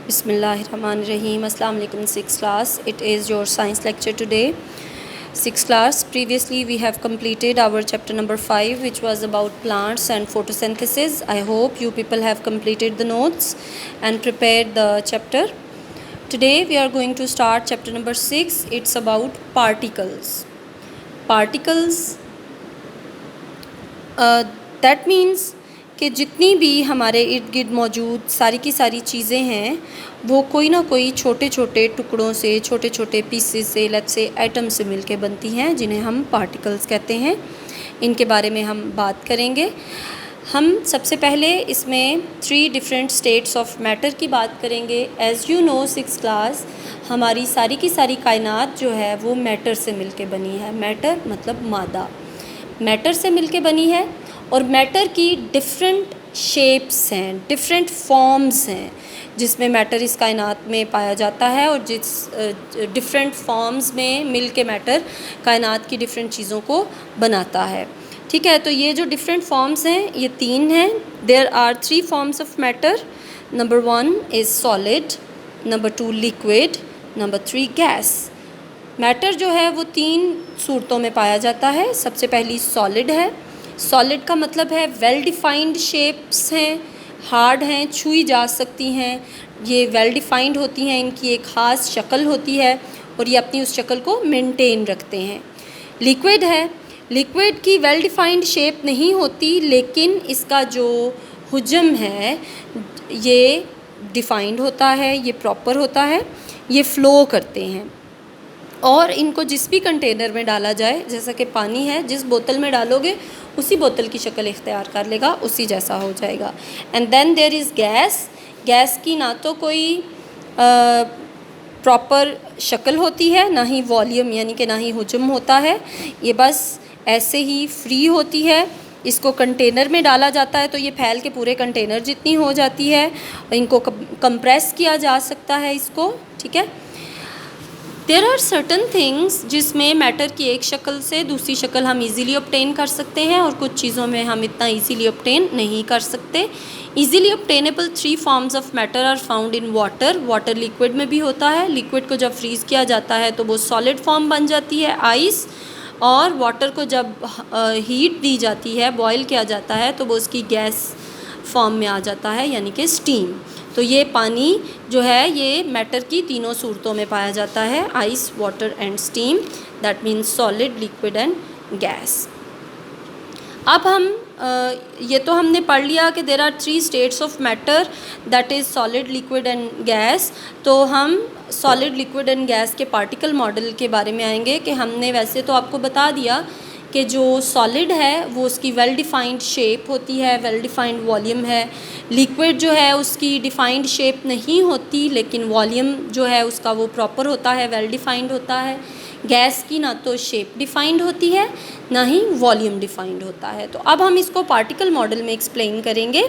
Bismillahirrahmanirrahim. Assalamu alaikum, 6th class. It is your science lecture today. 6th class. Previously we have completed our chapter number 5, which was about plants and photosynthesis. I hope you people have completed the notes and prepared the chapter. Today we are going to start chapter number 6. It's about particles. Particles, that means कि जितनी भी हमारे इर्द गिर्द मौजूद सारी की सारी चीज़ें हैं वो कोई ना कोई छोटे छोटे टुकड़ों से, छोटे छोटे पीसेस से, लेट्स से एटम से मिलके बनती हैं, जिन्हें हम पार्टिकल्स कहते हैं। इनके बारे में हम बात करेंगे। हम सबसे पहले इसमें 3 डिफरेंट स्टेट्स ऑफ मैटर की बात करेंगे। As you know 6th class, हमारी सारी की सारी कायनात जो है वो मैटर से मिलके बनी है। मैटर मतलब मादा, मैटर से मिलके बनी है। और मैटर की डिफरेंट शेप्स हैं, डिफरेंट फॉर्म्स हैं जिसमें मैटर इस कायनात में पाया जाता है, और जिस डिफरेंट फॉर्म्स में मिल के मैटर कायनात की डिफरेंट चीज़ों को बनाता है। ठीक है, तो ये जो डिफरेंट फॉर्म्स हैं ये 3 हैं। There are 3 forms of matter. Number 1 is solid, number 2 liquid, number 3 gas. Matter जो है वो 3 सूरतों में पाया जाता है। सबसे पहली सॉलिड है। सॉलिड का मतलब है वेल डिफाइंड शेप्स हैं, हार्ड हैं, छुई जा सकती हैं, ये वेल डिफाइंड होती हैं, इनकी एक ख़ास शक्ल होती है और ये अपनी उस शक्ल को मेंटेन रखते हैं। लिक्विड है। लिक्विड की वेल डिफाइंड शेप नहीं होती, लेकिन इसका जो हुजम है ये डिफाइंड होता है, ये प्रॉपर होता है, ये फ़्लो करते हैं। और इनको जिस भी कंटेनर में डाला जाए, जैसा कि पानी है, जिस बोतल में डालोगे उसी बोतल की शक्ल इख्तियार कर लेगा, उसी जैसा हो जाएगा। And then there is gas. Gas की ना तो कोई प्रॉपर शक्ल होती है, ना ही वॉल्यूम यानी कि ना ही हुजम होता है, ये बस ऐसे ही फ्री होती है। इसको कंटेनर में डाला जाता है तो ये फैल के पूरे कंटेनर जितनी हो जाती है। इनको कंप्रेस किया जा सकता है इसको। ठीक है, देयर आर सर्टन थिंग्स जिसमें मैटर की एक शक्ल से दूसरी शक्ल हम इजीली ऑब्टेन कर सकते हैं, और कुछ चीज़ों में हम इतना इजीली ऑब्टेन नहीं कर सकते। Easily obtainable 3 forms of matter are found in water. Water liquid में भी होता है। लिक्विड को जब फ्रीज़ किया जाता है तो वो सॉलिड फॉर्म बन जाती है, आइस। और वाटर को जब हीट दी जाती है, बॉयल किया जाता है, तो वो उसकी गैस फॉर्म में आ जाता है, यानी कि स्टीम। तो ये पानी जो है ये मैटर की तीनों सूरतों में पाया जाता है, ice, water and steam. That means solid, liquid and gas. अब हम ये तो हमने पढ़ लिया कि there are 3 states of matter, that is solid, liquid and gas. तो हम सॉलिड, लिक्विड एंड गैस के पार्टिकल मॉडल के बारे में आएंगे। कि हमने वैसे तो आपको बता दिया कि जो सॉलिड है वो उसकी वेल डिफाइंड शेप होती है, वेल डिफाइंड वॉल्यूम है। लिक्विड जो है उसकी डिफाइंड शेप नहीं होती, लेकिन वॉल्यूम जो है उसका वो प्रॉपर होता है, वेल डिफाइंड होता है। गैस की ना तो शेप डिफाइंड होती है, ना ही वॉल्यूम डिफाइंड होता है। तो अब हम इसको पार्टिकल मॉडल में एक्सप्लेन करेंगे।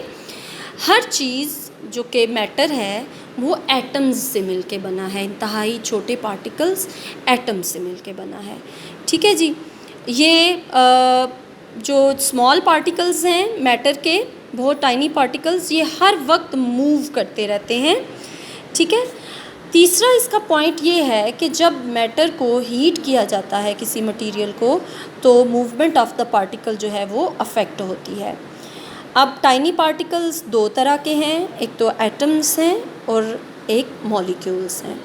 हर चीज़ जो कि मैटर है वो एटम्स से मिलके बना है, इंतहाई छोटे पार्टिकल्स एटम्स से मिलके बना है। ठीक है जी, ये जो स्मॉल पार्टिकल्स हैं मैटर के, बहुत टाइनी पार्टिकल्स, ये हर वक्त मूव करते रहते हैं। ठीक है, तीसरा इसका पॉइंट ये है कि जब मैटर को हीट किया जाता है किसी मटेरियल को, तो मूवमेंट ऑफ द पार्टिकल जो है वो अफेक्ट होती है। अब टाइनी पार्टिकल्स 2 तरह के हैं, एक तो एटम्स हैं और एक मॉलिक्यूल्स हैं।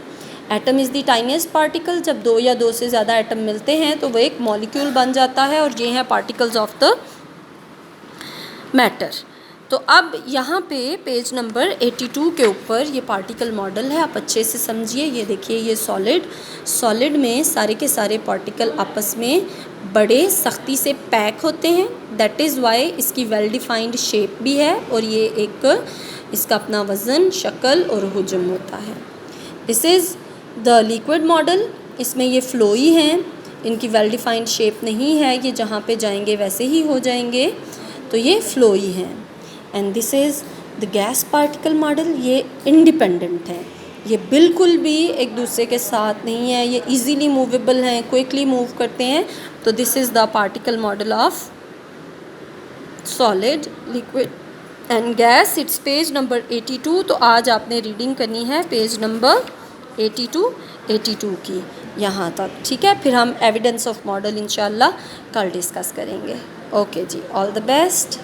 Atom is the tiniest particle. जब 2 या 2 से ज़्यादा एटम मिलते हैं तो वो एक मॉलिक्यूल बन जाता है, और ये हैं पार्टिकल्स ऑफ द मैटर। तो अब यहाँ पे पेज नंबर 82 के ऊपर ये पार्टिकल मॉडल है, आप अच्छे से समझिए। ये देखिए, ये सॉलिड में सारे के सारे पार्टिकल आपस में बड़े सख्ती से पैक होते हैं। दैट इज़ वाई इसकी वेल डिफाइंड शेप भी है, और ये एक इसका अपना वज़न, शक्ल और हुजम होता है। This is the liquid model. इसमें ये फ्लोई हैं, इनकी वेल डिफाइंड शेप नहीं है, ये जहाँ पे जाएंगे वैसे ही हो जाएंगे, तो ये फ्लोई हैं। And this is the gas particle model. ये इंडिपेंडेंट है, ये बिल्कुल भी एक दूसरे के साथ नहीं है, ये इजीली मूवेबल हैं, क्विकली मूव करते हैं। तो this is the particle model of solid, liquid and gas it's page number 82। तो आज आपने रीडिंग करनी है पेज नंबर 82 की यहाँ तक, ठीक है। फिर हम एविडेंस ऑफ मॉडल इंशाल्लाह कल डिस्कस करेंगे। ओके जी, ऑल द बेस्ट।